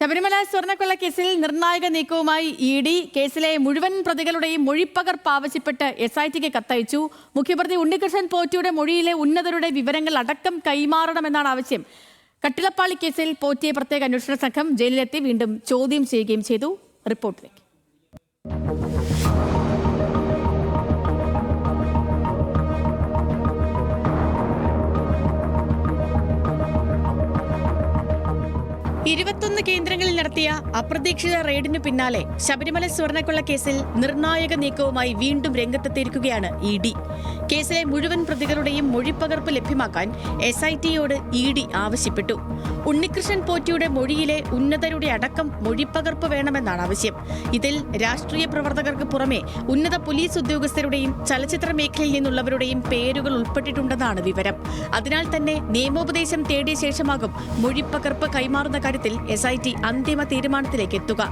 ശബരിമല സ്വർണ്ണക്കൊള്ള കേസിൽ നിർണായക നീക്കവുമായി ഇഡി കേസിലെ മുഴുവൻ പ്രതികളുടെയും മൊഴിപ്പകർപ്പ് ആവശ്യപ്പെട്ട് SITക്ക് കത്തയച്ചു. മുഖ്യപ്രതി ഉണ്ണികൃഷ്ണൻ പോറ്റിയുടെ മൊഴിയിലെ ഉന്നതരുടെ വിവരങ്ങൾ അടക്കം കൈമാറണമെന്നാണ് ആവശ്യം. കട്ടിളപ്പാളി കേസിൽ പോറ്റിയെ പ്രത്യേക അന്വേഷണ സംഘം ജയിലിലെത്തി വീണ്ടും ചോദ്യം ചെയ്യുകയും ചെയ്തു. റിപ്പോർട്ടിലേക്ക്. കേന്ദ്രങ്ങളിൽ നടത്തിയ അപ്രതീക്ഷിത റെയ്ഡിനു പിന്നാലെ ശബരിമല സ്വർണ്ണക്കൊള്ള കേസിൽ നിർണായക നീക്കവുമായി വീണ്ടും രംഗത്തെത്തിയിരിക്കുകയാണ് ഇഡി. കേസിലെ മുഴുവൻ പ്രതികളുടെയും മൊഴിപ്പകർപ്പ് ലഭ്യമാക്കാൻ SITയോട് ഇഡി ആവശ്യപ്പെട്ടു. ഉണ്ണികൃഷ്ണൻ പോറ്റിയുടെ മൊഴിയിലെ ഉന്നതരുടെ അടക്കം മൊഴിപ്പകർപ്പ് വേണമെന്നാണ് ആവശ്യം. ഇതിൽ രാഷ്ട്രീയ പ്രവർത്തകർക്ക് പുറമെ ഉന്നത പോലീസ് ഉദ്യോഗസ്ഥരുടെയും ചലച്ചിത്ര മേഖലയിൽ നിന്നുള്ളവരുടെയും പേരുകൾ ഉൾപ്പെട്ടിട്ടുണ്ടെന്നാണ് വിവരം. അതിനാൽ തന്നെ നിയമോപദേശം തേടിയ ശേഷമാകും മൊഴിപ്പകർപ്പ് കൈമാറുന്ന കാര്യത്തിൽ SIT അന്തിമ തീരുമാനത്തിലേക്ക് എത്തുക.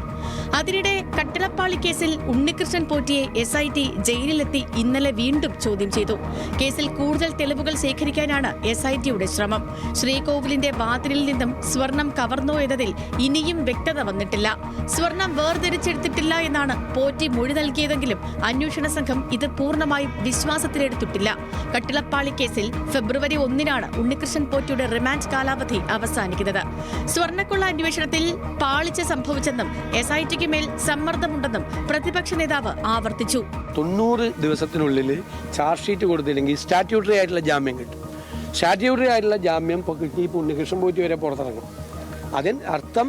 അതിനിടെ കട്ടിളപ്പാളി കേസിൽ ഉണ്ണികൃഷ്ണൻ പോറ്റിയെ SIT ജയിലിലെത്തി ഇന്നലെ വീണ്ടും ചോദ്യം ചെയ്തു. കേസിൽ കൂടുതൽ തെളിവുകൾ ശേഖരിക്കാനാണ് SITയുടെ ശ്രമം. ശ്രീകോവിലിന്റെ വാതിലിൽ നിന്നും സ്വർണം കവർന്നോ എന്നതിൽ ഇനിയും വ്യക്തത വന്നിട്ടില്ല. സ്വർണം വേർതിരിച്ചെടുത്തിട്ടില്ല എന്നാണ് പോറ്റി മൊഴി നൽകിയതെങ്കിലും അന്വേഷണ സംഘം ഇത് പൂർണ്ണമായും വിശ്വാസത്തിലെടുത്തിട്ടില്ല. കട്ടിളപ്പാളി കേസിൽ ഫെബ്രുവരി 1 ഉണ്ണികൃഷ്ണൻ പോറ്റിയുടെ റിമാൻഡ് കാലാവധി അവസാനിക്കുന്നത്. സ്വർണ്ണക്കൊള്ള അന്വേഷണത്തിൽ പാളിച്ച സംഭവിച്ചെന്നും SITക്ക് മേൽ സമ്മർദ്ദമുണ്ടെന്നും പ്രതിപക്ഷ നേതാവ് ആവർത്തിച്ചു. 90 ദിവസത്തിനുള്ളിൽ ചാർജ് ഷീറ്റ് കൊടുത്തില്ലെങ്കിൽ സ്റ്റാറ്റ്യൂട്ടറി ആയിട്ടുള്ള ജാമ്യം കിട്ടും. സ്റ്റാറ്റ്യൂട്ടറി ആയിട്ടുള്ള ജാമ്യം ഇപ്പോൾ കിട്ടി. ഇപ്പോൾ ഉണ്ണികൃഷ്ണൻ പോറ്റി വരെ പുറത്തിറങ്ങും. അതിന് അർത്ഥം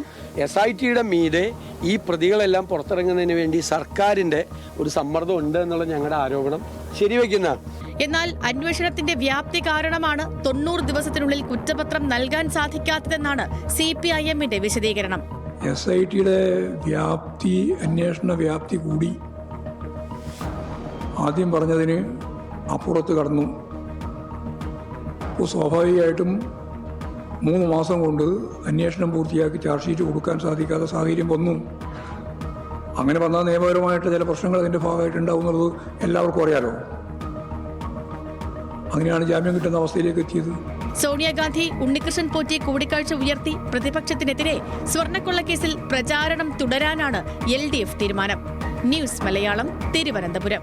SITയുടെ മീതെ ഈ പ്രതികളെല്ലാം പുറത്തിറങ്ങുന്നതിന് വേണ്ടി സർക്കാരിൻ്റെ ഒരു സമ്മർദ്ദം ഉണ്ട് എന്നുള്ള ഞങ്ങളുടെ ആരോപണം ശരിവെക്കുന്നതാണ്. എന്നാൽ അന്വേഷണത്തിന്റെ വ്യാപ്തി കാരണമാണ് 90 ദിവസത്തിനുള്ളിൽ കുറ്റപത്രം നൽകാൻ സാധിക്കാത്തതെന്നാണ് CPIMന്റെ വിശദീകരണം. SITയുടെ അന്വേഷണ വ്യാപ്തി കൂടി. ആദ്യം പറഞ്ഞതിന് അപ്പുറത്ത് കടന്നു. സ്വാഭാവികമായിട്ടും 3 മാസം കൊണ്ട് അന്വേഷണം പൂർത്തിയാക്കി ചാർജ് ഷീറ്റ് കൊടുക്കാൻ സാധിക്കാത്ത സാഹചര്യം വന്നു. അങ്ങനെ വന്നാൽ നിയമപരമായിട്ട് ചില പ്രശ്നങ്ങൾ അതിൻ്റെ ഭാഗമായിട്ടുണ്ടാവുന്നത് എല്ലാവർക്കും അറിയാലോ. അങ്ങനെയാണ് ജാമ്യം കിട്ടുന്ന അവസ്ഥയിലേക്ക് എത്തിയത്. സോണിയാഗാന്ധി ഉണ്ണികൃഷ്ണൻ പോറ്റി കൂടിക്കാഴ്ച ഉയർത്തി പ്രതിപക്ഷത്തിനെതിരെ സ്വർണ്ണക്കൊള്ള കേസിൽ പ്രചാരണം തുടരാനാണ് LDF തീരുമാനം. ന്യൂസ് മലയാളം, തിരുവനന്തപുരം.